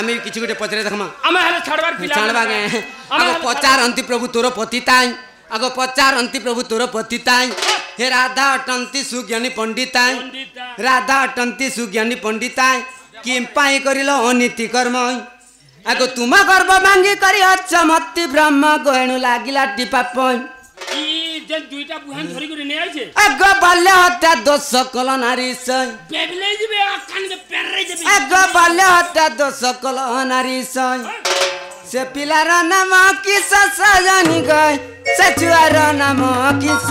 आमे किछि गोटे पचरे देखमा आमे हले छाड़बार पिला छाड़बा गे आगो पचार अंति प्रभु तोर पति ताई आगो पचार अंति प्रभु तोर पति ताई हे राधा अटंती सुज्ञानी पंडिताई राधा अटंती सुज्ञानी पंडिताई किम पाई करिलो अनीति कर्म आगो तुम गर्भ मांगी करी अचमत्ति ब्रह्म गहेणु लागिला टिपा पई ई जे दुईटा बुहान धरि करी ने आइछे आगो बाल्य हत्या दोष कल नारी सई बेबले दिबे अकान के पेररे दिबे आगो बाल्य हत्या दोष कल नारी सई से पिलार नाम किस सजनी गई से छुआर नाम किस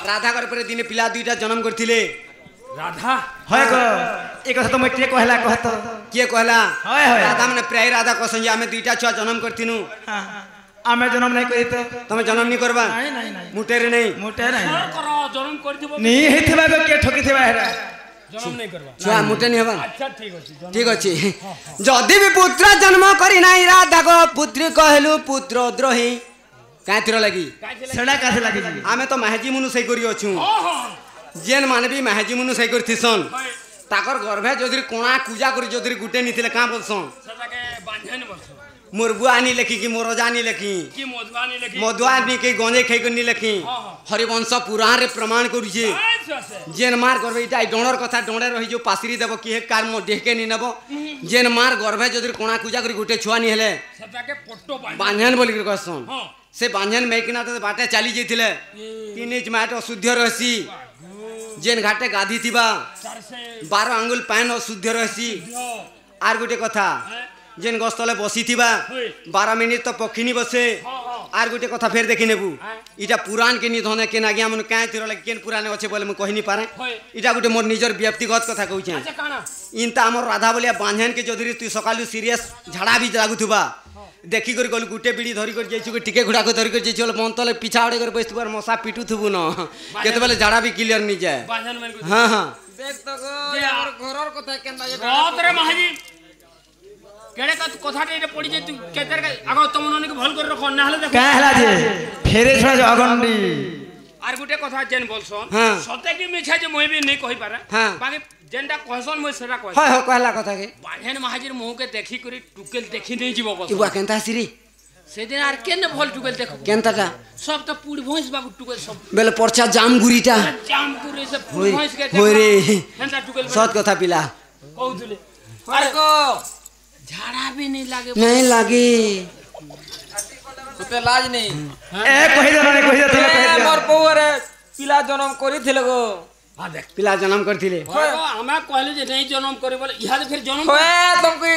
राधा घर पर दिने पिला दुईटा जन्म करथिले राधा होय गो एक कथा तो मैं के कहला कहत के कहला होय होय राधा माने प्राय राधा कसं आमे दुईटा छुआ जन्म करथिनु आमे जन्म नहीं करी तो तमे जन्म नहीं करबा नहीं नहीं नहीं मुटेरे नहीं मोटे नहीं करो जन्म कर दिबो नहीं हेथिबा के ठकी थिबा हेरा जन्म नहीं करबा छुआ मुटे नहीं हबा अच्छा ठीक अछि ठीक अछि जदी भी पुत्र जन्म करी नाही राधा को पुत्री कहलु पुत्र द्रोही कातिर लगी सेडा काथे लागी जी आमे तो महाजी मुनु सही करी अछु ओहो जेन माने भी महाजी मुनु सही करथिसन ताकर गर्भे जदि कोणा पूजा करी जदि गुटे निथिले का बोलसन सदाके बांधन बसो मोर बुआनी लेखी कि मोर रजानी लेखी की मधुवानी लेखी मधुआनी के गंजे खाई करनी लेखी हरिवंश पुराण रे प्रमाण करूछे जेन मार गर्भे इटा डोणर कथा डोणे रही जो पासिरी देबो कि हे कार मो देहके नि नेबो जेन मार गर्भे जदि कोणा पूजा करी गुटे छुआ नि हेले सदाके पट्टो बांधन बोली कर कहसन से बांधन मेकिना तो बाटे चली जाइथिले 3 इंच माट अशुद्ध रहसी जेन घाटे गाधी थिबा 12 आंगुल पान अशुद्ध रहसी आर गुटे कथा जेन गस्तले बसी थिबा 12 मिनिट तो पखिनी बसे आर गुटे कथा फेर देखि नेबू इटा पुराण के निधने के नागिया मन काहे थिर लगे केन पुराण अछि बोले म कहि नि पारे इटा गुटे मोर निजर व्यक्तिगत कथा कहू छै अच्छा काना इनता हमर राधा बोलिया बांधन के जदि तू सकालु सीरियस झाड़ा भी लागुथुबा देखी कर गलु गुटे बीड़ी धरी कर जाइछु टिके घुड़ा को धरी कर जाइछु मन तले पिछा आड़े कर बसतु बार मसा पिटु थुबु न केते बेले झाड़ा भी क्लियर नि जाय बांधन मन को हां हां देख तो गो यार घरर कथा केनदा जे बहुत रे महाजी केड़े का कथा टे पड़ी जे तू केतर का आगो तमन के भल कर रखो ना हले देखो का हला जे फेरे छोड़ा जो अगंडी आर गुटे कथा जेन बोलसन हां सते की मिछा जे मोय भी नहीं कहि पारे हां बाकी जेनटा कहसन मोय सेरा कह हाय हो कहला कथा के बांधन महाजीर मुंह के देखी करी टुकेल देखी नहीं जीवो बस इबा केनता सिरी से दिन आर केन भल टुकेल देखो केनताटा सब तो पूड़ भैंस बाबू टुकेल सब बेले परचा जाम गुरीटा जामपुर से पूड़ भैंस के होय रे हेंता टुकेल सत कथा पिला कहउतले अरे को झाड़ा भी नहीं लागे नहीं लागे उते लाज नहीं ए कहि दे ए मोर पौरे पिला जन्म करी थिले गो हां देख पिला जन्म करथिले हमें कहले जे नहीं जन्म करे बोले इहा फिर जन्म होए तुमको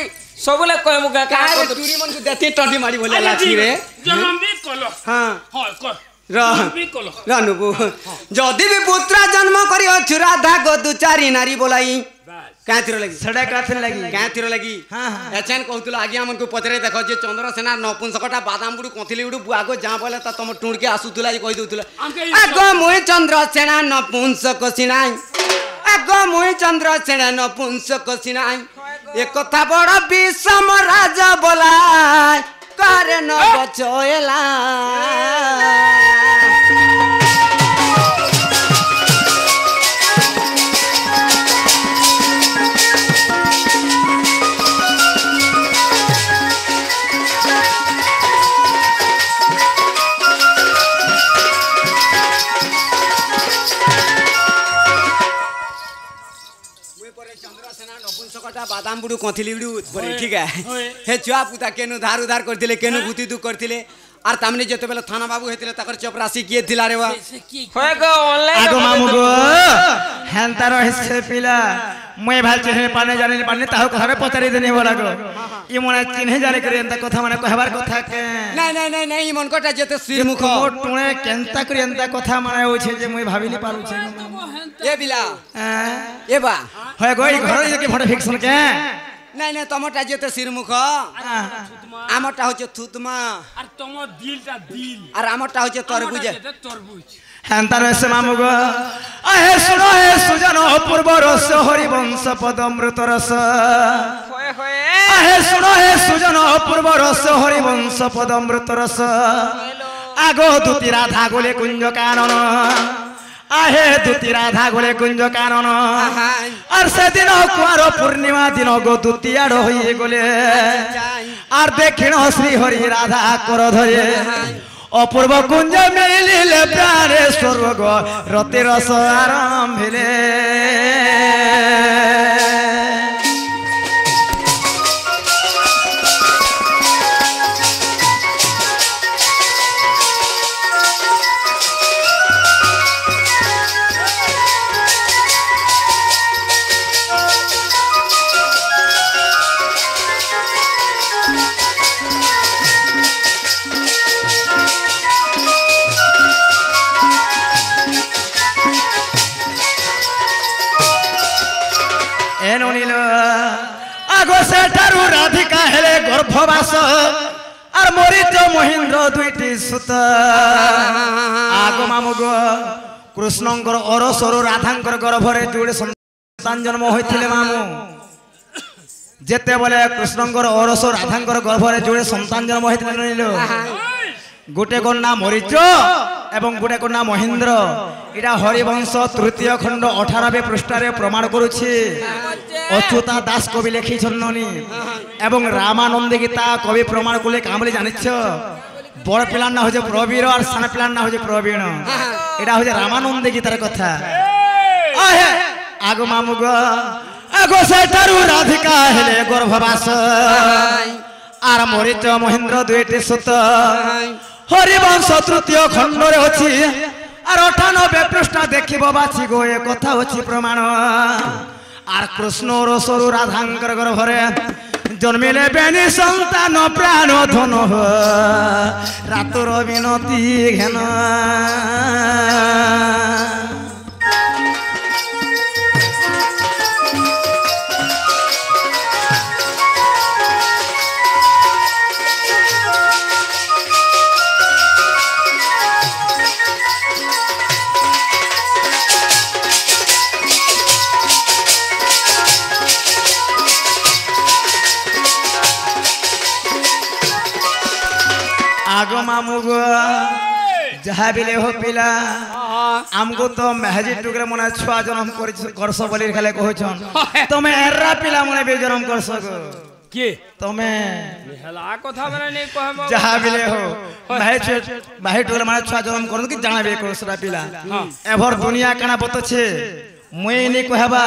सबले कह मुका का काहे चूरी मन को देती टंडी मारी बोले लाठी रे जन्म भी कलो हां हां कर रह भी कलो रानुबु जदी भी पुत्र जन्म करी अछु राधा को दु चारी नारी बोलाई काहे थिर लगी सेडा काथे लागी काहे थिर लगी हां हां एचन कहतुला आज्ञा मन को पचरे देखो जे चंद्रसेना नपुंसकटा बादाम बुडू कोथिली बुडू बुआगो जा बोले त तम टुण के आसुतुला जे कहि दउतुला आगो मोय चंद्रसेना नपुंसक सिनाई आगो मोय चंद्रसेना नपुंसक सिनाई एक कथा बड़ विषम राजा बोलाय करे न बचोएला बादाम बुडू कोथिली बुडू बरे ठीक है हे छुआ पुता केनु धार उधार करथिले केनु गुती दु करथिले आर तामने जते बेले थाना बाबू हेतिले तकर चपरासी किए थिला रे बा होए गो ऑनलाइन आगो मामू गो हेंता रहिसे पिला मैं भाल चिन्हे पाने जाने पाने ताहो घरे पतरी देने वाला गो ई मने चिन्हे जाने करे एंता कथा माने कहबार कथा के नहीं नहीं नहीं नहीं मन कोटा जते श्रीमुख मोट टुणे केंता करी एंता कथा माने हो छे जे मैं भाबिली पालु छे ए बिला ए बा होय गो ई घर के फोटो फिक्सन के নাই নাই তোমারটা যেতে শিরমুখ আমারটা হচ্ছে থুতমা আর তোমার দিলটা দিল আর আমারটা হচ্ছে তরবুজ তরবুজ হেন্তা রয়েছে মামু গো আহে শুনো হে সুজন অপূর্ব রস হরিবংশ পদমৃত রস হয়ে হয়ে আহে শুনো হে সুজন অপূর্ব রস হরিবংশ পদমৃত রস আগো দুতি রাধা গোলে কুঞ্জ কানন আহে দুতি রাধা গোলে কুঞ্জ কানন আর সেদিন কুয়ার পূর্ণিমা দিন গো দুতি আড় হয়ে গলে আর দেখিন শ্রী হরি রাধা কর ধরে অপূর্ব কুঞ্জ মিলিলে প্রাণে স্বর্গ রতি রস আরম্ভিলে আগো সেঠারু রাধিকা হেলে গর্ভবাস আর মরিচ মহেন্দ্র দুইটি সুত আগো মামু গো কৃষ্ণঙ্কর অরসরু রাধাঙ্কর গর্ভরে যোড়ে সন্তান জন্ম হয়েছিলে মামু যেতেবেলে কৃষ্ণঙ্কর অরস রাধাঙ্কর গর্ভরে যোড়ে সন্তান জন্ম হয়েছিল গোটে কন্যা মরিচ এবং গোটে কন্যা মহেন্দ্র এটা হরিবংশ তৃতীয় খণ্ড 18 পৃষ্ঠারে প্রমাণ করুছি অচ্যুতা দাস কবি লিখিছেন এবং রামানন্দী গীতা কবি প্রমাণ করলে কামলি জানিছ বড় পিলার না হচ্ছে প্রবীর আর সান পিলার না হচ্ছে প্রবীণ এটা হচ্ছে রামানন্দী গীতার কথা আগো মামু গো আগো সেঠারু রাধিকা হেলে গর্ভবাস আর মরিচ মহেন্দ্র দুইটি সুত হরিবংশ তৃতীয় খণ্ডরে অছি আর 98 পৃষ্ঠা দেখিব বাছি গো এ কথা অছি প্রমাণ আর কৃষ্ণ রসরু রাধাঙ্কর গর্ভরে জন্মিলে বেনি সন্তান প্রাণ ধন রাতুর বিনতি ঘেন আগো মামু গো যাহা বিলে হো পিলা আমগো তো মেহাজি টুকরে মনে ছুয়া জন্ম করছ বলি খালে কহছন তুমি এরা পিলা মনে বে জন্ম করছ গো কে তুমি হেলা কথা বলে নেই কহব যাহা বিলে হো মেহাজি টুকরে মনে ছুয়া জন্ম করছ কি জানাবে করছরা পিলা এভর দুনিয়া কানা বতছে মুই নি কহবা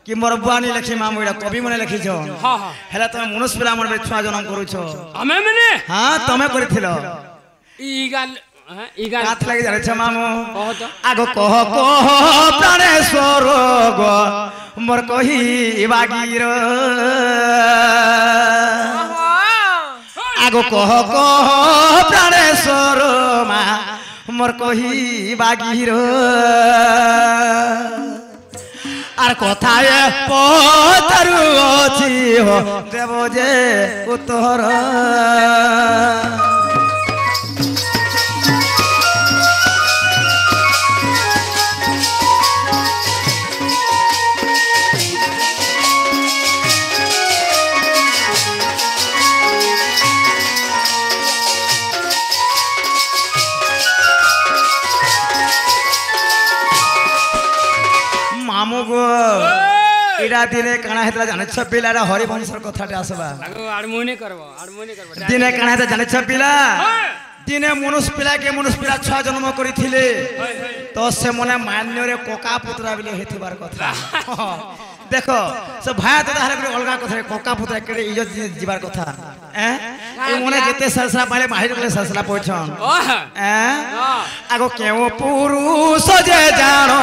কি মোর বুয়ানি লেখি মামু এটা কবি মনে লিখিছ হেলা তুমি মনুষ্য পিলা মনে ছুয়া জন্ম করছ আমি মানে হ্যাঁ তুমি করিছিল ই গাল ই গাল কাত লাগি জানিছ মামু আগো কহ কহ প্রাণেশ্বর গো মোর কহি বাগির আগো কহ কহ প্রাণেশ্বর মা মোর কহি বাগির আর কথায় পতারু অছি দেব যে উত্তর মামু গো এরা দিনে কানা হেতলা জানিছ পিলারা হরিবংশর কথাটা আসবা আড়মুনি করব দিনে কানা হেতলা জানিছ পিলা দিনে মনুষ্য পিলাকে মনুষ্য পিলা ছয় জন্ম করিছিলে তো সে মনে মান্যরে কোকা পুত্রা বিলে হেতিবার কথা দেখো সে ভায়া তো তাহলে অলগা কথা কোকা পুত্রা কেড়ে ইজ্জত ଯିବାର কথা এই মনে যেতে সরসরা পালে মাহির গলে সরসরা পৌঁছন আগো কেউ পুরুষ যে জানো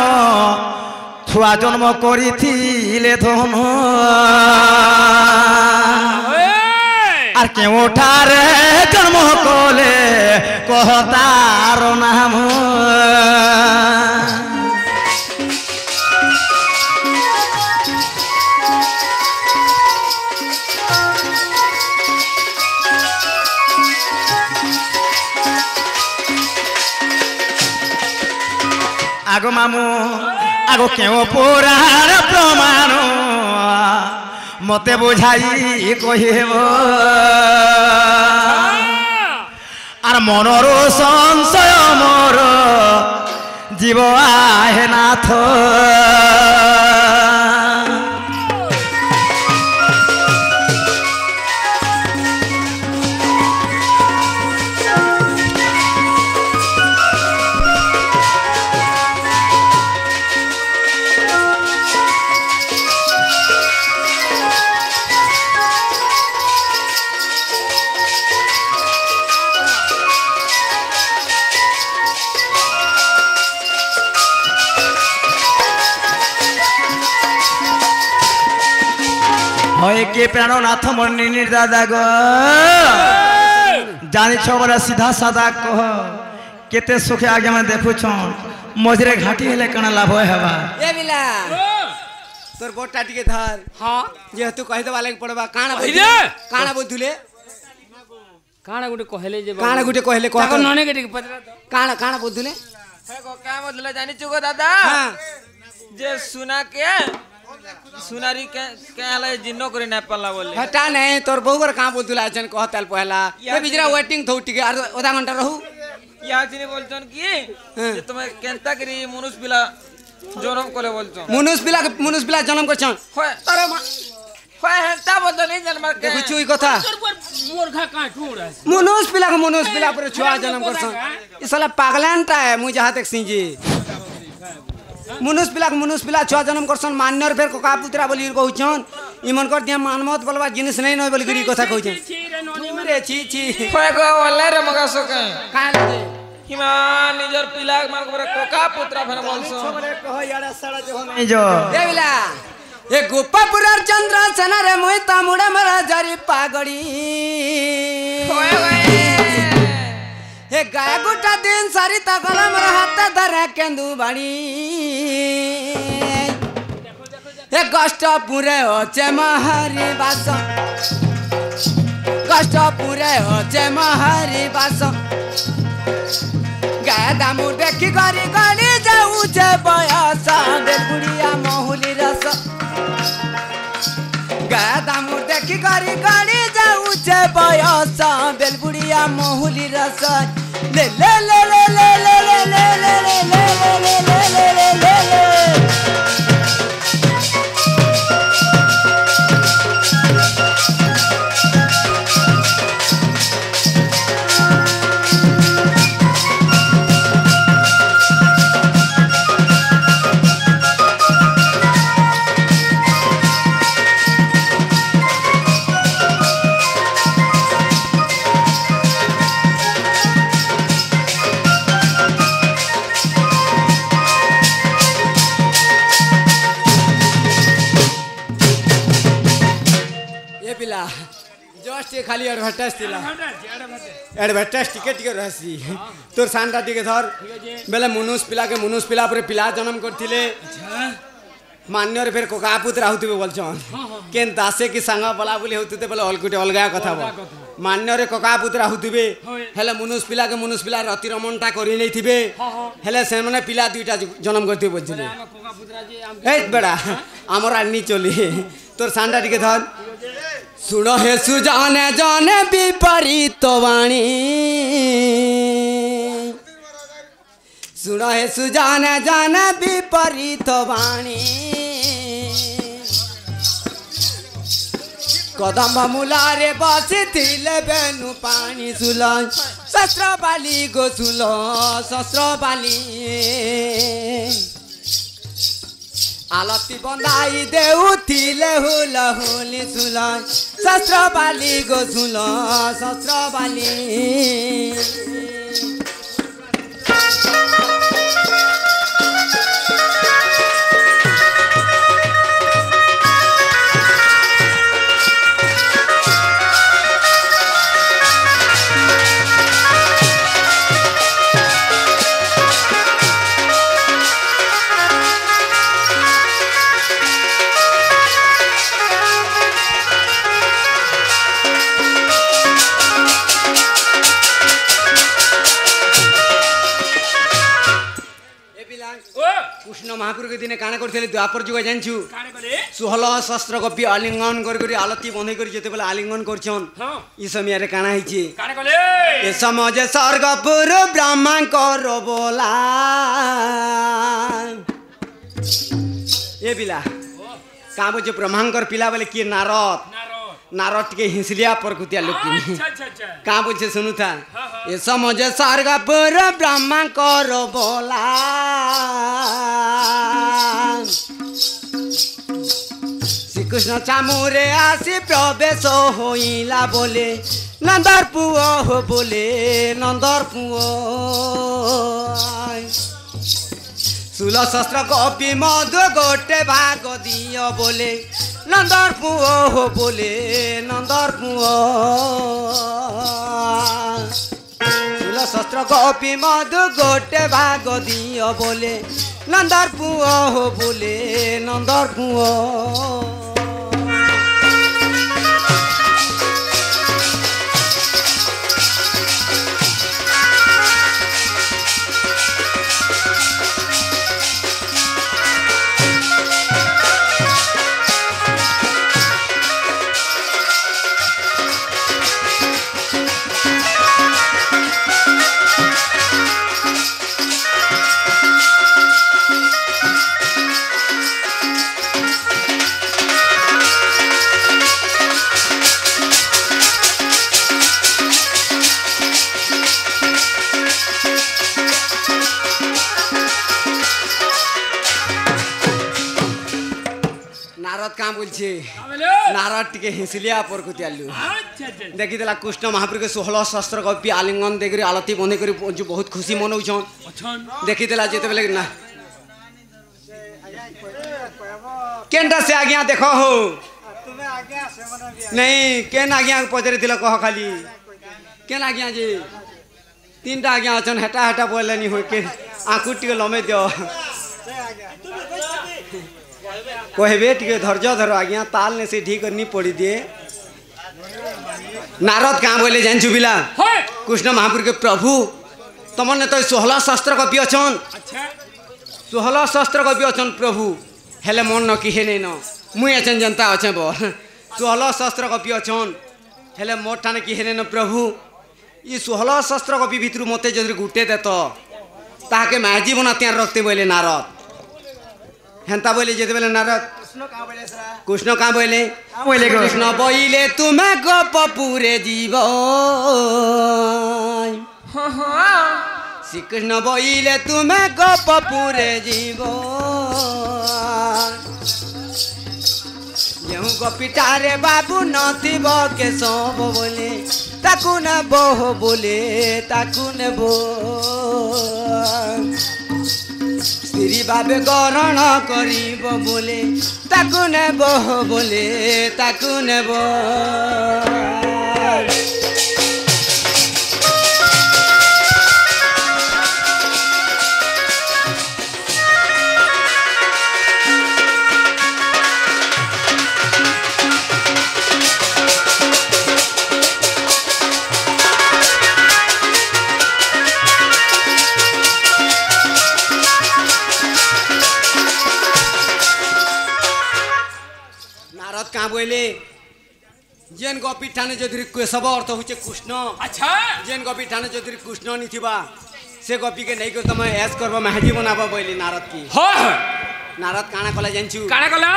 ছুয়া জন্ম করিছিলে ধন আর কেউঠারে জন্ম কলে কহ তার নাম आगो मामू आगो क्यों पुराण प्रमाण मते बुझाई कहिब आर मनर संशय मोर जीव आहे नाथ के प्राणनाथ मणि निर्दादा गो जानी बोले सीधा सादा कह केते सुखे आगे मैं देखु मझे घाटी हेले कण लाभ हेबा ए बिला तोर बोटा टिके धर हां जे तू कहि देबा लाग पड़बा काना बोधुले काना गुटे कहले जे काना गुटे कहले कह ताको नने के टिके पतरा काना बोधुले हे गो का बोलले जानी चुगो दादा हां जे सुना के सुनारी के आले जिन्नो करे ना पल्ला बोले हटा नहीं तोर बहुगर का बोधुला जन कहतल पहला ए बिजरा वेटिंग थौ टिके आधा घंटा रहू या जिने बोलछन की जे तुम्हें केनता करी मनुष्य बिला जन्म करे बोलछन मनुष्य बिला जन्म करछन होय अरे होय हेंता बोल नहीं जन्म के देखु चुई कथा मोरखा का ठोड़ा मनुष्य बिला पर छुआ जन्म करछन ई साला पागलानटा है मु जहां तक सिंजी मनुष्य पिला छुआ जन्म करसन मान्यर फेर कोका पुत्रा बोली कहउछन इमन कर दिया मानमत बोलबा जिनिस नहीं नय बोली कथा कहउछन रे छी होय गो वाले रे मगा सके का लगे हिमा निजर पिला मान को कोका पुत्रा फेर बोलसो छोरे कह याडा साडा जो नहीं जो ए बिला ए गोपापुरर चंद्र सना रे मोय तामुडा मरा जरी पागड़ी होय होय ए गाय गुटा दिन सारी ता गला मरा हाथ धरे केंदू बाड़ी ए कष्ट पुरे होचे महरी बास कष्ट पुरे होचे महरी बास गाय दामू देखी गरी गली जाऊचे बयस बेकुड़िया महुली रस गाय दामू देखी गरी गली जाऊचे बयस बेलबुड़िया महुली रस ले ले ले ले ले ले ले ले ले ले ले ले ले ले ले जस्ट खाली एडवर्टाइज थिला एडवर्टाइज टिके रहसी तोर सांडा टिके धर बेले मनुष्य पिला पर पिला जन्म करथिले मान्यर फेर कोका पुत्रा होतिबे बोलछन केन दासे की संग बला बोली होतते बेले अलकुटे अलगा कथा बो मान्यर कोका पुत्रा होतिबे हेले मनुष्य पिला रति रमणटा करि नै थिबे हेले से माने पिला दुईटा जन्म करथिबे बोलछिले ए बेड़ा हमर आनी चली तोर सांडा टिके धर सुनो हे सुजाने जाने विपरीत वाणी सुनो हे सुजाने जाने विपरीत वाणी कदम मुलारे बसिथिले बेनु पानी सुलो शस्त्र बाली गो सुलो शस्त्र बाली आलती बंदाई देउथिले हुल हुली सुलो शस्त्र बाली गो सुलो शस्त्र बाली महाप्रभु के दिने काना करथिले द्वापर जुग जानछु काणे करे 16 शस्त्र कपि आलिंगन कर आलती बंधे कर जेते बेला आलिंगन करछन हां ई समय रे काना हिची काणे करे ए समझे स्वर्गपुर ब्रह्मा कर बोला ए बिला का बुझे ब्रह्मांकर पिला बोले कि नारद नारद के हिंसलिया पर कुतिया लोग अच्छा का बुझे सुनु था ए समझे स्वर्गपुर ब्रह्मा कर बोला श्री कृष्ण चामुरे आसी प्रवेश होइला बोले नंदर पुओ हो बोले नंदर पुओ 16 शस्त्र कपि मधु गोटे भाग दियो बोले नंदर पुओ हो बोले नंदर पुओ 16 शस्त्र कपि मधु गोटे भाग दियो बोले नंदर पुओ हो बोले नंदर पुओ क्या बोलছে नारद टिके हिंसलिया पर कुतियालु देखि देला कृष्ण महाप्रभु के 16 शस्त्र कपि आलिंगन देकरी आलती बंधे करी जो बहुत खुशी मनौछन देखि देला जेते बेले ना केनटा से आज्ञा देखो हो तुम्हें आज्ञा से मन नहीं केन आज्ञा पजरे दिल कह खाली केन आज्ञा जी तीनटा आज्ञा अछन हेटा हेटा बोलनी हो के आंखु टिके लमे दियो कहबे टिके धैर्य धर आज्ञा ताल ने से ठीक करनी पड़ी दिए नारद कहाँ बोले जानछु बिला कृष्ण महापुर के प्रभु तमने तो 16 शस्त्र कपि अछन 16 शस्त्र कपि अछन प्रभु हेले मन न किहे नै न मुई अछन जनता अछे बो 16 शस्त्र कपि अछन हेले मोर ठाने किहे नै न प्रभु ई 16 शस्त्र कपि भितरु मते जदि गुटे देत ताके माजी बनाते रखते बोले नारद हेंता बोले जेते बोले नारद कृष्ण कहाँ बोले कृष्ण बोले तुम्हें गोप पूरे जीव श्री कृष्ण बोले तुम्हें गोप पूरे जीव ଯେଉଁ ଗୋପୀଟାରେ ବାବୁ ନଥିବ କେଶବ ବୋଲେ ତାକୁ ନେବ ବୋଲେ ତାକୁ ନେବ ସ୍ତ୍ରୀ ଭାବେ ଗ୍ରହଣ କରିବ ବୋଲେ ତାକୁ ନେବ ବୋଲେ ତାକୁ ନେବ बोले जेन गोपी ठाने जदि केशव अर्थ होचे कृष्ण अच्छा जेन गोपी ठाने जदि कृष्ण नहीं थिबा से गोपी के नहीं को तुम ऐस करबो महाजी बनाबो बोली नारद की हो नारद काना कला जानछु काना कला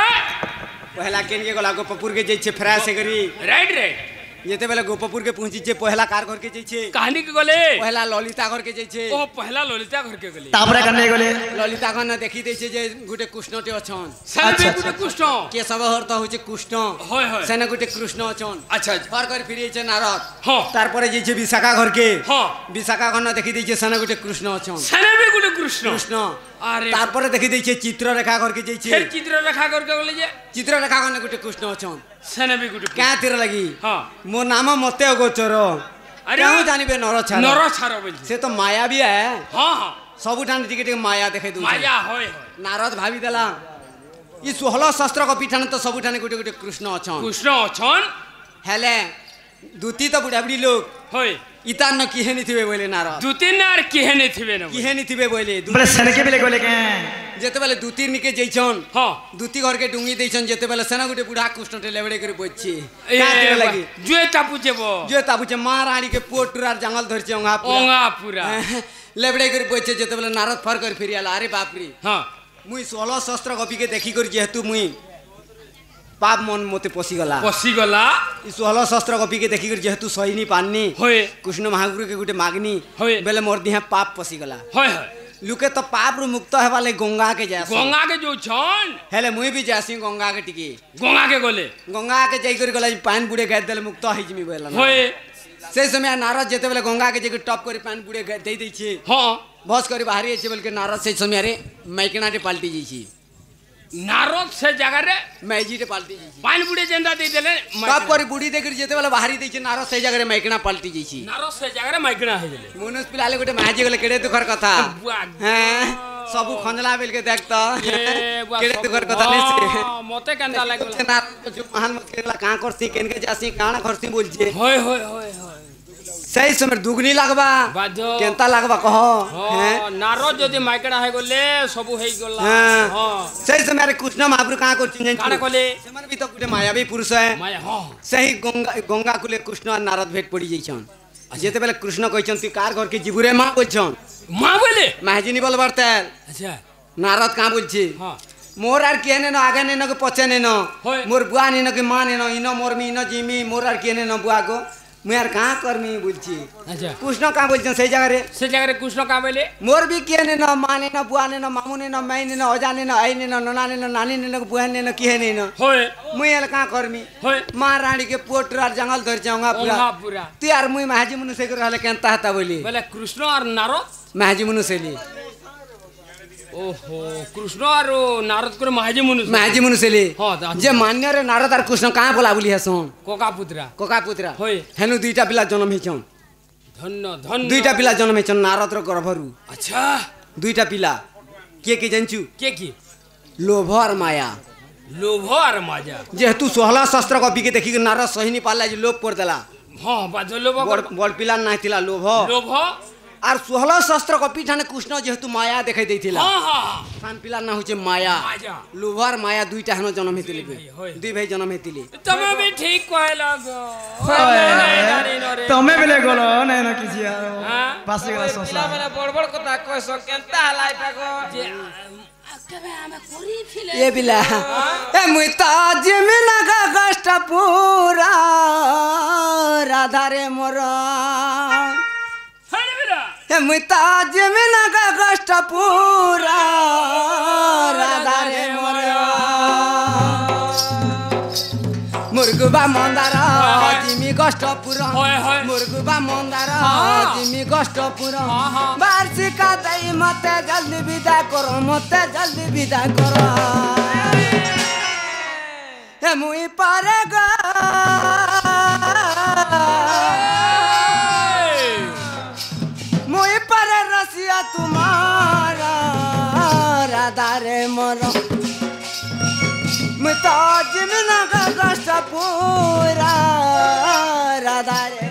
पहला केन के गला गोपपुर के जइछे फ्रा से करी राइट राइट जेते बेला गोपपुर के पहुंची छे पहला कार घर के जइछे कहानी के गले पहला ललिता घर के जइछे ओ पहला ललिता घर के गले तापरे कने गले ललिता घर न देखि दैछे जे गुटे कृष्णटे अछन सभी गुटे कृष्ण केशव अर्थ होचे कृष्ण होय होय सेना गुटे कृष्ण अछन अच्छा घर कर फिरे छे नारद हां तार परे जइछे विशाखा घर के हां विशाखा घर न देखि दैछे सेना गुटे कृष्ण अछन सेना भी गुटे कृष्ण कृष्ण अरे तार परे देखि दैछे चित्ररेखा घर के जइछे फिर चित्ररेखा घर के गले जे चित्ररेखा घर न गुटे कृष्ण अछन सेना भी गुटे क्या तेरे लगी हां मो नाम मते अगोचर अरे क्यों जानिबे नर छारो बोल से तो माया भी है हां हां सब ठान टिके माया देखे दू माया होय नारद भाभी देला ई 16 शस्त्र को पीठान तो सब ठाने गुटे गुटे कृष्ण अछन कृष्ण अछन हेले दूती तो बुढ़ाबुढ़ी लोग होय इतान न किहे नहीं थिबे बोले नारद दूती नार किहे नहीं थिबे न किहे नहीं थिबे बोले बोले सनके बिले गोले के जेते बेले दूती निके जइछन हाँ दूती घर के डुंगी देछन जेते बेले सेना गुटे बुढ़ा कृष्णटे लेबड़े करे बच्ची ए का दिन लगी जुए तापू जेबो जे ताबुचे मां रानी के पोट टुरार जंगल धरचे ओंगा ओंगा पूरा लेबड़े करे बच्चे जेते बेले नारद फर कर फिरियाला अरे बाप रे हाँ मुई 16 शस्त्र कपी के देखी कर जेहेतु मुई पाप मन मते पसी गला पसिगला ई 16 शस्त्र कपी के देखी कर जेहेतु सहीनी पाननी होए कृष्ण महाप्रभु के गुटे मागनी होए बेले मोर दिहा पाप पसी गला होए होए लुके तो पाप रु मुक्त है वाले गंगा के जास गंगा के जो छन हेले मुई भी जासी गंगा के टिकी गंगा के गोले गंगा के जाई कर गला पानी बुड़े गए देले मुक्त है जिमी बेला होए से समय नारद जेते बेले गंगा के जगह टॉप करी पानी बुड़े दे दै छी हाँ बस करी बाहरी अछि बोल के नारद से समय रे मैकनाटे पाल्टी जी छी नारद से जगह रे मैजीटे पाल्टी जी छी पानी बुड़े जेंदा दे देले टॉप करी बुड़ी देकर जेते बेले बाहरी दै छी नारद से जगह रे मैकना पाल्टी जी छी नारद से जगह रे माइकना है देले मुनस पिलाले गोटे माजी गले केड़े दुखर कथा बुआ हैं सबु खंजला बेल के देख त ए बुआ केड़े दुखर कथा नै से मते केंदा लागला नारद जो महान मत केला का करसी केन के जासी काना करसी बोल जे होए होए होए होए सही समय दुगनी लागबा बाजो केनता लागबा कह हैं हाँ नारद जदि माइकना है गोले सबु है गला हाँ हाँ सही समय रे कृष्ण महाप्रभु का करछिन काना कोले सेमन भी तो गुटे मायावी पुरुष है माया हाँ सही गंगा कुले कृष्ण और नारद भेट पड़ी जइछन जेते बेले कृष्ण कहछन तू कार घर के जीवरे मां बोलछन माँ बोले महाजिनी बोल बरते अच्छा नारद का बोलछी हाँ मोर आर केने न आगे ने न के पछे ने न होय। मोर बुआ ने न के मां ने न इनो मोर मी इनो जिमी मोर आर केने न बुआ को मैं यार कहाँ करमी बोलछी अच्छा कृष्ण कहाँ बोलछन सही जगह रे से जगह रे कृष्ण का बोले मोर भी केने न मां ने न बुआ ने न मामू ने न मैं ने न अजा ने न आई ने न नना ने न नानी ने न बुआ ने न किहे ने न होए मुई यार कहाँ करमी होए मां रानी के पोट रार जंगल धर जाऊंगा पूरा ओंगा पूरा तू यार मुई महाजी मनुष्य को रहले केनता हता बोली बोले कृष्ण और नारद महाजी मनुष्य ली ओहो कृष्ण और नारद को महाजी मनुष्य महाजी मनुष्य ली हाँ दा जे मान्य रे नारद और कृष्ण कहाँ बोला बोली है सोन कोका पुत्रा कोका पुत्रा होय हेनु दुईटा पिला जन्म हेछन धन्य धन्य दुईटा पिला जन्म हेछन नारद रो गर्भरु अच्छा दुईटा पिला के जानचु के की लोभ और माया लोभ और माया जेहेतु 16 शस्त्र कपी के देखि के नारद सही नहीं पाला जे लोभ कर देला हाँ बाजो लोभ बड़ पिला नहीं थिला लोभ लोभ और 16 शस्त्र कपी ठाने कृष्ण जेहेतु माया देखाई दैथिला हाँ हाँ खान पिला ना होचे माया माया लोभ और माया दुईटा हनो जन्म हेतिले होय। दुई भाई जन्म हेतिले तमे भी ठीक कहे लगो तमे बेले गलो नै न किछि यार हाँ? पासे गला पिला संसार माने बड़ बड़ कथा कह सो केनता हलाई पाको ये बिला ए मुई ताज में लगा कष्ट पूरा राधा रे मोरा ए मुई ताज में लगा कष्ट पूरा राधा रे मोरा मुर्गुबा मंदारा जिमी कष्ट पूरा होय, होय। मुर्गुबा मंदारा हाँ। जिमी कष्ट पूरा हाँ, हाँ। वार्षिका दई मते जल्दी विदा करो मते जल्दी विदा करो ए मुई पारे गा मुई पारे रसिया तुम्हारा राधा रे मोरा मैं ताज में लगा कष्ट पूरा राधा रे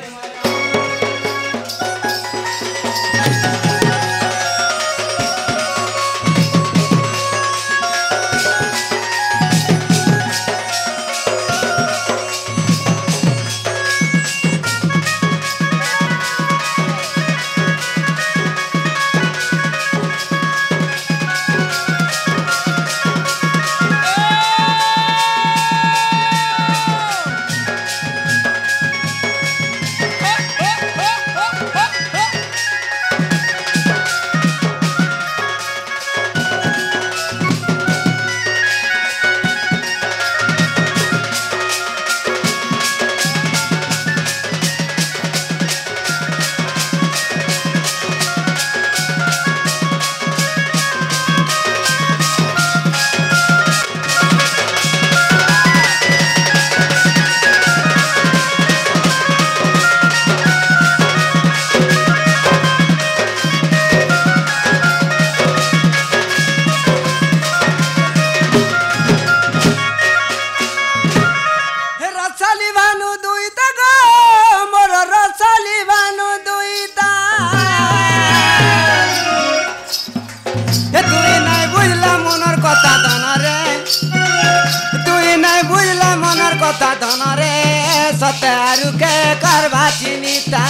सतारू के करवा चिनीता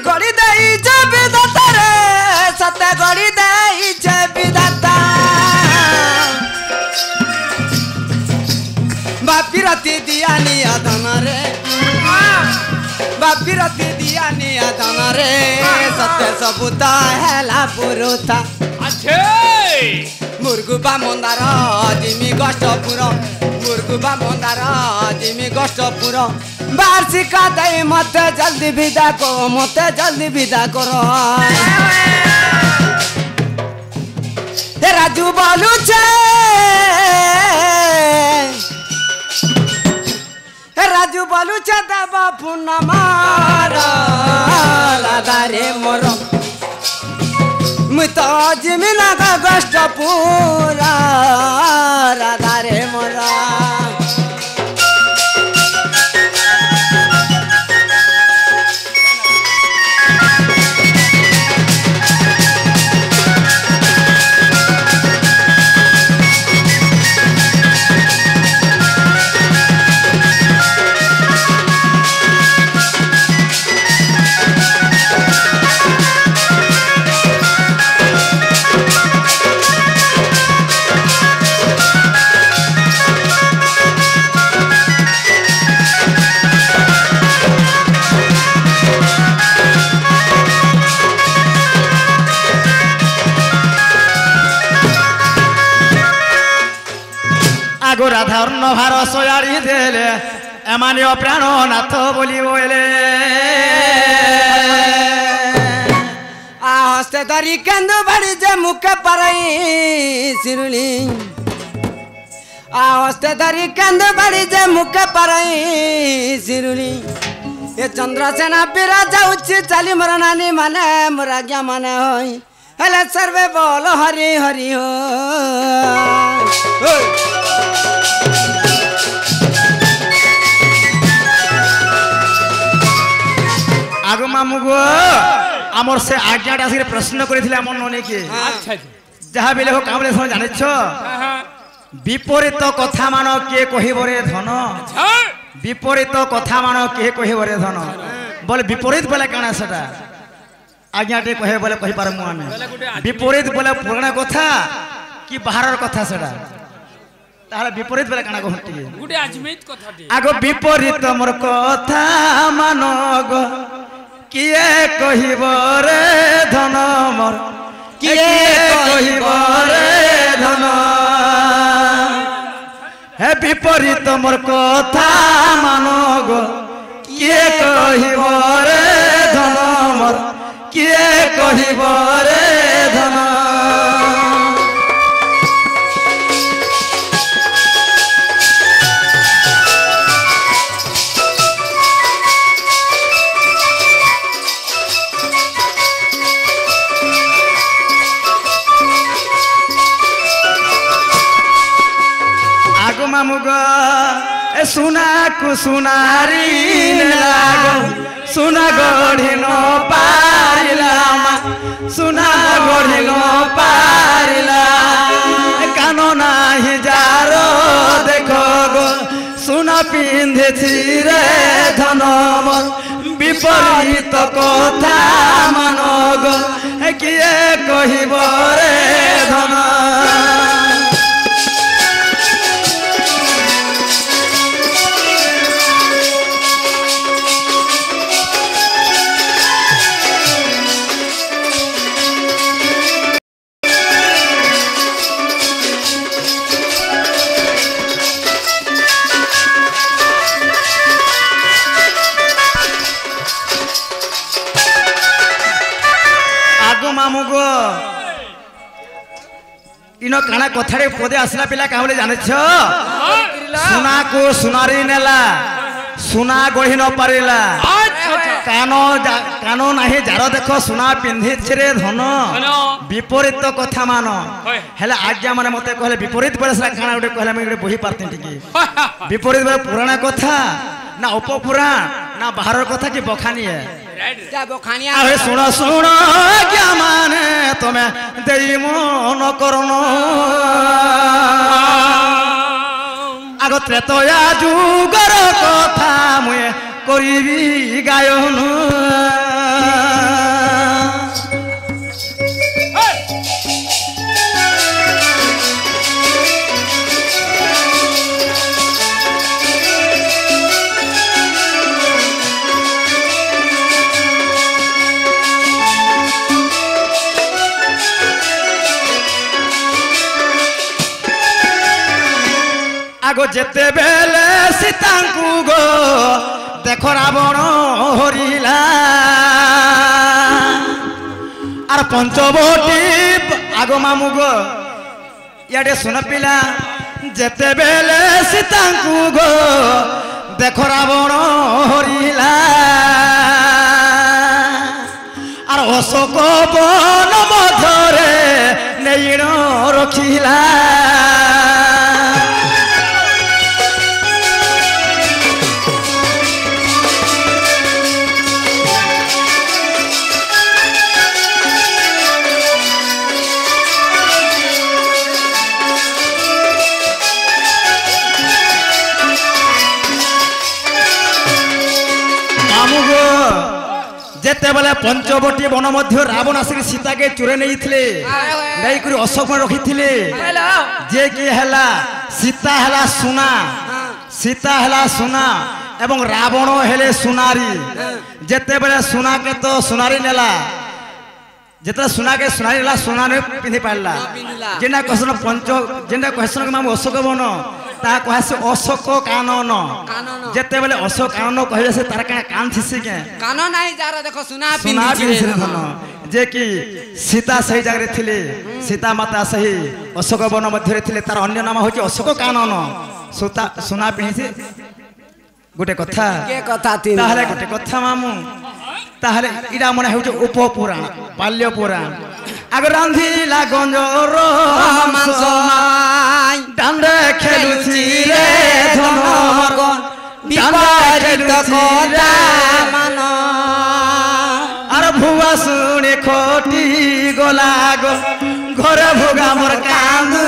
गड़ी दई जे विधाता रे सत्य गड़ी दई जे विधाता बापी राती दिया निया धन रे बापी राती दिया निया धन रे सत्य सबूता हेला पुरुता अच्छे मुर्गुबा मंदार जिमी गष्टपुर मुर्गुबा मंदार जिमी गष्टपुर वार्षिका दई मत जल्दी विदा को मत जल्दी विदा करो हे राजू बोलू छे हे राजू बोलू छे देव पुण्य मारा राधा रे मोर मुई तो जिमी लगा गष्टपुर राधा रे मोरा আগো রাধার নভার সয়ারি দেলে এমানিও প্রাণনাথ বলি বলে हस्ते धरी केंदु बड़ी जे मुखे परई सिरुली हस्ते धरी केंदु बड़ी जे मुखे परई सिरुली ये चंद्रसेना पीरा जाउछि चाली मोर नानी माने मोर आज्ञा माने होई हेले सर्वे बोल हरि हरि हो আগো মামু গো আমার সে আজ্ঞাটা আসলে প্রশ্ন করেছিল আমার ননিকে আচ্ছা যাহা বেলে হোক কামলে শোন জানিছ বিপরীত কথা মান কে কহিবরে ধন বিপরীত কথা মান কে কহিবরে ধন বলে বিপরীত বলে কানা সেটা আজ্ঞাটি কহে বলে কহি পারমু আমি বিপরীত বলে পুরানা কথা কি বাহারর কথা সেটা তাহলে বিপরীত বলে কানা ঘটি গুটে আজমিত কথাটি আগো বিপরীত মোর কথা মান গো কিয়ে কহিব রে ধন মোর কিয়ে কহিব রে ধন হে বিপরীত মোর কথা মান গো কিয়ে কহিব রে ধন মোর কিয়ে কহিব রে ধন মামুগো এ সুনা কু সুনারি লাগো সুনা গড়ি ন পারিলা সুনা গড়ি ন পারিলা কানো নাহি যারো দেখো গো সুনা পিন্ধেছি রে ধন মোর বিপরীত কথা মান গো কিয়ে কহিব রে ধন মামুগো ইনো কানা কথারে পদে আসলা পিলা কাহলে জানেছ সোনা কো সোনারি নেলা সোনা গঢ়ি ন পাৰিলা কানো নাহি যার দেখো সোনা পিন্ধিছে রে ধন বিপরীত কথা মান হেলে আজ্ঞা মানে মতে কহলে বিপরীত বলে সেটা কানা গোটে কহলে আমি গোটে বহি পারতেন টিকি বিপরীত বলে পুরানা কথা না উপপুরাণ না বাহারর কথা কি বখানিয়ে যা বখানিয়া আরে শুণ শুণ আজ্ঞা মানে তুমি দেই মন করন আগ ত্রেতয়া যুগর কথা মুয়ে করিবি গায়ন আগো যেতে বেলে সীতাঙ্কু গো দেখো রাবণ হরিলা আর পঞ্চবটি আগো মামু গো ইয়াডে শুন পিলা যেতে বেলে সীতাঙ্কু গো দেখো রাবণ হরিলা আর অশোক বন মধ্যরে নেইণ রখিলা যেতেবেলে পঞ্চবটি বন মধ্য রাবণ আসি সীতাকে চোরে নেইଥିଲେ নেইকরি অশোক রখিଥିଲେ যে কি হেলা সীতা হেলা সোনা সীতা হেলা সোনা এবং রাবণ হেলে সোনারি যেতেবেলে সোনাকে তো সোনারি নেলা যেতে সোনাকে সোনারি নেলা সোনা পিঁধি পারলা যেটা কহসন পঞ্চ যেটা কহসন মামু অশোক বন তা কহাসে অশোক কানন যেতেবেলে অশোক কানন কহিলে সে তার কান থিসি কে কান নাই যারা দেখো সুনা সোনা পিঁধিছিলে ধন যে কি সীতা সেই জায়গায় থিলে সীতা মাতা সেই অশোক বন মধ্যে থিলে তার অন্য নাম হচ্ছে অশোক কানন সুতা সোনা পিঁধিছে গোটে কথা কে কথা তিন তাহলে গোটে কথা মামু তাহলে ইটা মনে হচ্ছে উপপুরাণ বাল্য পুরাণ আগ রান্ধিলা গঞ্জর মাংস নাই ডান্ডে খেলুছি রে ধনগণ বিপরীত কথা মান আর ভুয়া শুনে খটি গলা গো ঘরে ভোগা মোর কান্দু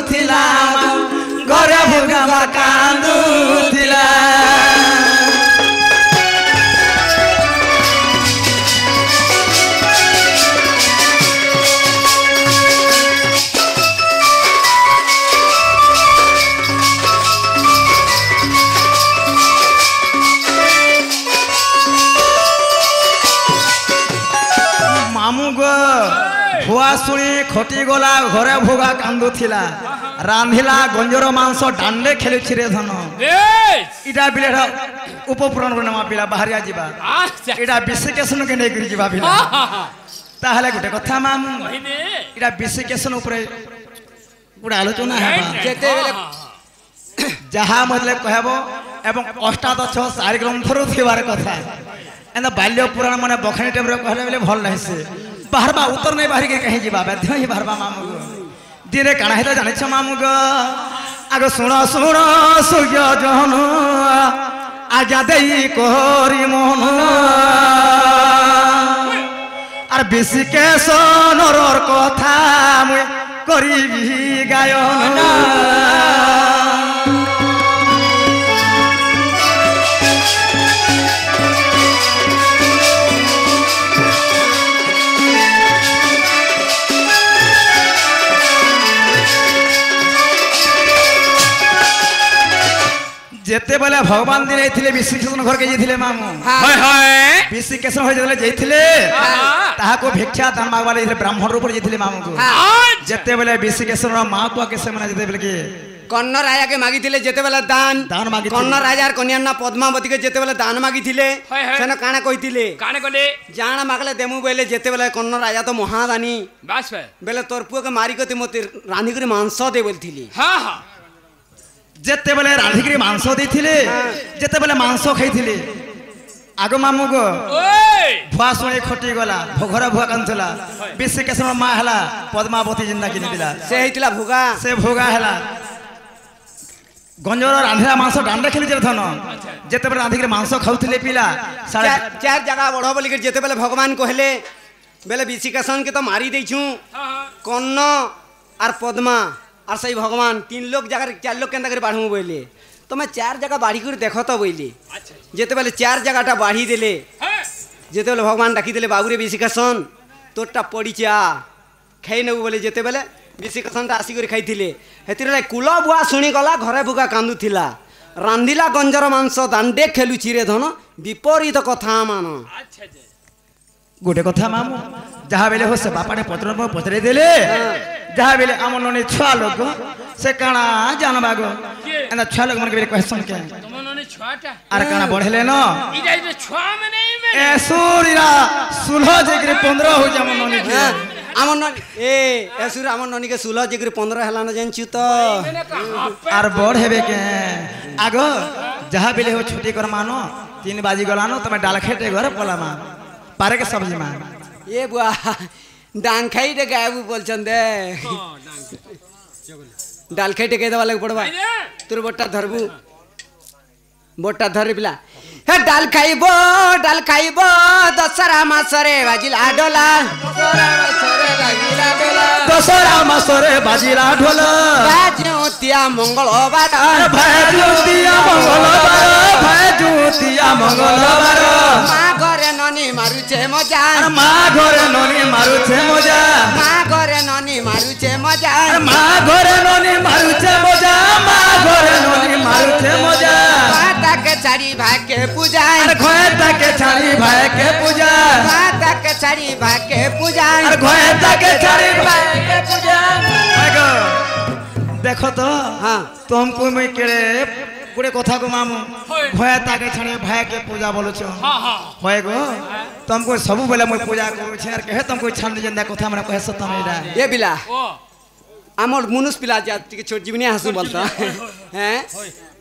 থিলা ঘরে ভোগা মোর কান্দু থিলা ভুয়া শুনি খটি গলা ঘরে ভোগা কান্দু থিলা রান্ধিলা গঞ্জর মাংস ডান্ডে খেলুছি রে ধন ইটা বিলে উপপুরাণ নামা পিলা বাহারিয়া ଯିବା এটা বিশিকেশনকে নেই করি ଯିବା পিলা তাহলে গোটে কথা মামু এটা বিশিকেশন উপরে গোটে আলোচনা হেবা যেতেবেলে যাহা মতলে কহব এবং অষ্টাদশ চারি গ্রন্থরু থিবার কথা এনে বাল্য পুরাণ মানে বখানি টাইপর কহলে বলে ভাল লাগছে বাহারবা উত্তর নাই বাহারি কहीं ଯିବା বাধ্য হি বাহারবা মামু গো দিনে কাଣା হেতা জানিছ মামু গো আগ শুণ শুণ সূর্য জহন আজা দেই করি মন আর বিশিকেশনর কথা মুই করিবি গায়ন যেতেবেলে ভগবান দিন এইଥିଲେ বিশিকেশন ঘরকে যাইଥିଲେ মামু হয় হয় বিশিকেশন হয়ে যেতেবেলে যাইଥିଲେ তাহাকে ভিক্ষা দান মাগবা লাগি ব্রাহ্মণ রূপে যাইଥିଲେ মামুকে যেতেবেলে বিশিকেশন মা কুয়াকে সেমানে যেতেবেলে কি কন্ন রাজাকে মাগিଥିଲେ যেতেবেলে দান দান মাগিଥିଲେ কন্ন রাজার কন্যার না পদ্মাবতীকে যেতেবেলে দান মাগিଥିଲେ সেন কাଣା কইଥିଲେ কানে কলে জাণ মাগলে দেমু বেলে যেতেবেলে কন্ন রাজা তো মহাদানী বাস ভাই বেলে তোর পুଅকে মারিকতি মতে রান্ধি করে মাংস দে বলଥିଲି হ্যাঁ হ্যাঁ যেতেবেলে রাঁধিকি মাংস ଦେଇଥିଲେ যেতেবেলে মাংস খাইଥିଲେ আগ মামু গো ভুয়া শুনে খটি গলা ঘরে ভুয়া কান্দুলা বিশিকেশন মা হেলা পদ্মাবতী জিন্দা কিনিলা সে হইতিলা ভোগা সে ভোগা হেলা गंजर रांधिला मांस डांडे खेली धन जेते बेले रांधिक मांस खाउथिले पिला चार जगह बढ़ बोल जेते बेले भगवान कहले बेले विशिकासन के तो मारी देछु कन्न और पद्मा और सही भगवान 3 लोग जगह 4 लोग केंदा करे बाढ़ू बोले तो मैं 4 जगह बाढ़ी कर देखो तो बोले जेते बेले 4 जगहटा बाढ़ी देले जेते बेले भगवान डाकी देले बाबू रे विशिकासन तोरटा पड़ी चा खाई नेबू बोले जेते बेले विशिकासनटा आसिक खाई हेतिर कुल बुआ शुणी गला घरे बुका कांदुला रांधिला गंजर मांस दांडे खेलुची रे धन विपरीत कथा मान गोटे कथा मामू जहाँ बेले हो से बापा ने पत्र पचरे देले जहाँ बेले आम नने छुआ लोग से काना जानबा गो एना छुआ लोग मन के बेले क्वेश्चन के तुम नने छुआटा अरे काना बढ़ले न इजा इजा छुआ में नहीं में ए सूरीरा 16 जगरे 15 हो जा मन नने आमर ननी ए एसुर आमर ननी के 16 जगरे 15 हला न जानछु तो मैंने कहा आर बढ़ हेबे के आगो जहाँ बेले हो छुट्टी कर मानो 3 बाजी गलानो तमे डाल खेटे घर पला मा पारे के सब्जी मा ये बुआ डांग खाई दे गायब बोलछन दे डाल खेटे के देवा लग पड़बा तोर बट्टा धरबू बट्टा धर पिला हे डाल खाइबो दशरा मासरे बाजिला डोला दशरा मासरे बाजिला ढोला भाज्योतिया मंगलबार मंगलबार माँ घरे ननी मारुचे मजा माँ घरे ननी मारुचे मजा माँ घरे ननी मारुचे मजा माँ घरे ननी मारुचे मजा माँ घरे ननी मारुचे मजा माता के चारी भाई के पूजा घोता के छाड़ी भाई के पूजा माता के चारी भाई के पूजा घोता के छाड़ी भाई के पूजा देखो तो हाँ तुमको मैं केड़े गुड़े कथा को मामू घोता के छाड़ी भाई के पूजा बोलो छो हां हां होय गो तुमको सब बेला मैं पूजा करू छे यार कहे तुमको छान जंदा कथा हमरा कहे सत मेरा ये बिला ओ आमर मुनुस पिला जाति के छोट जीवनी हंसू बोलता हैं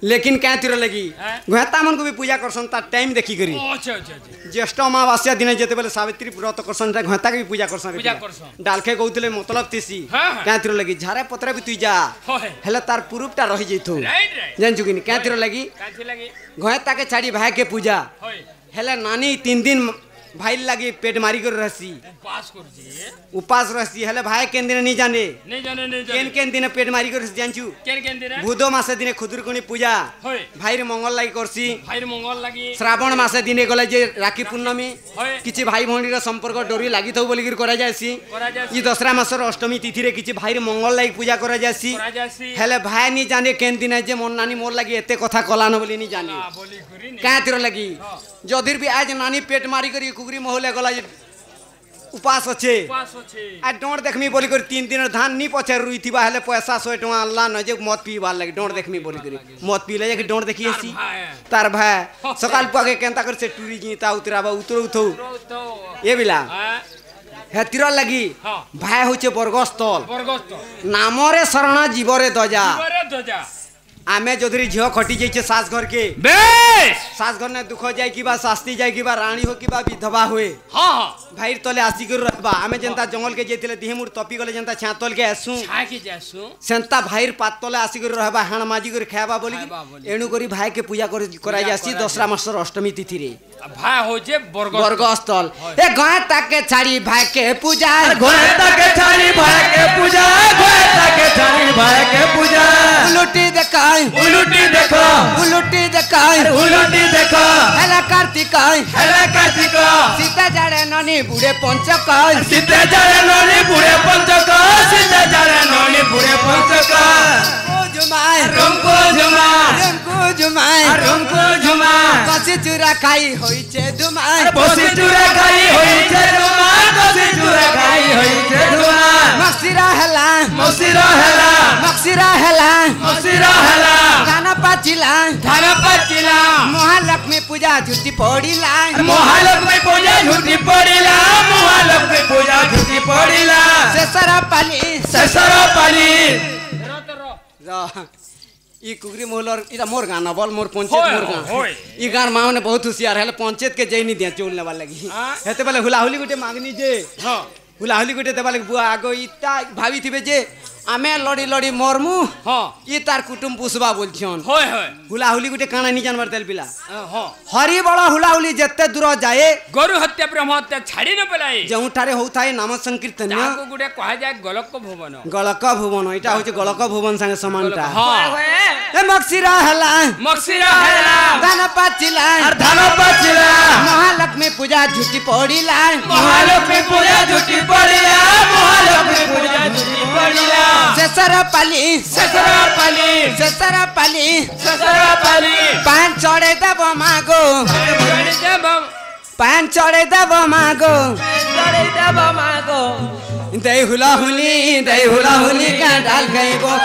लेकिन क्या तीर लगी घोता मन को भी पूजा करसन ता टाइम देखी करी अच्छा अच्छा अच्छा ज्येष्ठ अमावास्या दिन जेते बेले सावित्री व्रत करसन घोता के भी पूजा करसन पूजा करसन डालखे कहउतले मतलब तीसी हाँ। क्या तीर लगी झारे पत्रे भी तुई जा होय हेले तार पुरुपटा रही जइथु राइट राइट जानछु कि क्या तीर लगी काची लगी घोता के छाड़ी भाई के पूजा होय हेले नानी 3 दिन भाई लगी पेट मारी कर रहसी पास कर जी उपास रहसी हेले भाई केन दिन नहीं जाने नहीं जाने नहीं केन जाने केन दिन पेट मारी कर जानछु केन केन दिन भूदो मासे दिने खुदुरकुणी पूजा होय भाई रे मंगल लगी करसी भाई मंगल लगी श्रावण मासे दिने गले जे राखी पूर्णमी होय किछि भाई भौणी रे संपर्क डोरी लागि थौ बोली करा जायसी करा जासी ई दसरा मासर अष्टमी तिथि रे किछि भाई रे मंगल लागि पूजा करा जायसी करा जासी हेले भाई नी जाने केन दिन जे मन नानी मोर लागि एते कथा कलान बोली नी जाने हां बोली करी नहीं का तीर लगी जदिर भी आज नानी पेट मारी करी कुकरी मोहले गला उपास अच्छे पास होछे आ डोंट देखमी बोली कर 3 दिन धान नी पछे रुई थिबा हेले पैसा 100 टका अल्लाह न जे मत पीबार लगी डोंट देखमी बोली करी मत पी ले जे डोंट देखिएसी तार भाई सकाल पगे केंता कर से टूरी जीता उतराबा उतरो उठो तो ये बिला हां हेतिर लगी हाँ। भाई होचे बरगस्थल बरगस्त नामरे शरणा जीवरे दजा बरे दजा आमे जोधरी झियो खटी जाइछे सास घर के बेस सास घर ने दुख जाय कि बा शास्ति जाय कि बा रानी हो कि बा विधवा होए हां हां भाई तले आसी कर रहबा आमे जनता जंगल के जेतिले दिहमुर तपी गले जनता छातल के आसु छा के जासु सेंता भाईर पात तले आसी कर रहबा हाण माजी कर खाबा बोली खायबा बोली। एणु करी भाई के पूजा कराई जासी दसरा मासर अष्टमी तिथि रे भाई होजे बरगस्त बरगस्थल ए गयता के छाड़ी भाई के पूजा घोता के छाड़ी भाई के पूजा घोता के छाड़ी भाई के पूजा उलटी देखाई उलटी देखो उलटी देखाई उलटी देखो हेला कार्तिक हेला कार्तिक सीता जाड़े ननी बुढ़े पंचक सीते जाड़े ननी बुढ़े पंचक सीते जाड़े ननी बुढ़े पंचक जुमाए रंको जुमा रंको जुमाए रंको जुमा कसी चूरा खाई होई छे दुमाए बसी चूरा खाई होई छे दुमा बसी चूरा खाई होई छे दुमा मक्सिरा हेला मसिरा हेला मक्सिरा हेला मसिरा हेला गाना पाचिला धन पचिला महालक्ष्मी पूजा झूठी पड़ीला महालक्ष्मी पूजा झूठी पड़िला महालक्ष्मी पूजा झूठी पड़िला सेसरा पाली ससर पाली ई कुगरी मोहलर इरा मोर गाना बोल मोर पंचायत होय, मोर गाना होय। ई गान माव ने बहुत होशियार है पंचायत के जई नी दिया चोलने वाला लगी हाँ। हेते बेले हुलाहुली गुटे मांगनी जे हां हुलाहुली गुटे देबा लगी बुआ आगो इता भाभी थिबे जे आमे लड़ी लड़ी मरमु हाँ ये तार कुटुम पुसबा बोलछन होय होय हुलाहुली गुटे काना नी जानवर तेल पिला हाँ हरि बड़ हुलाहुली जत्ते दूर जाए गरु हत्या ब्रह्म हत्या छाड़ी न पेलाए जोठारे होउथाय नाम संकीर्तन ताको गुटे कहा जाए गलक भुवन गलक भुवन एटा होचे गलक भुवन संगे समानता हाँ ए मक्सिरा हला मक्सिरा हेला धन पाचिला धान पाचिला महालक्ष्मी पूजा झूठी पड़ीला महालक्ष्मी पूजा झूठी पड़िया महालक्ष्मी पूजा झूठी पड़िया सेसरा पाली ससरा पाली सेसरा पाली ससरा पाली पान चढ़े दब मागो पान चढ़े दब मागो दही हुलाहुली का डाल गई गो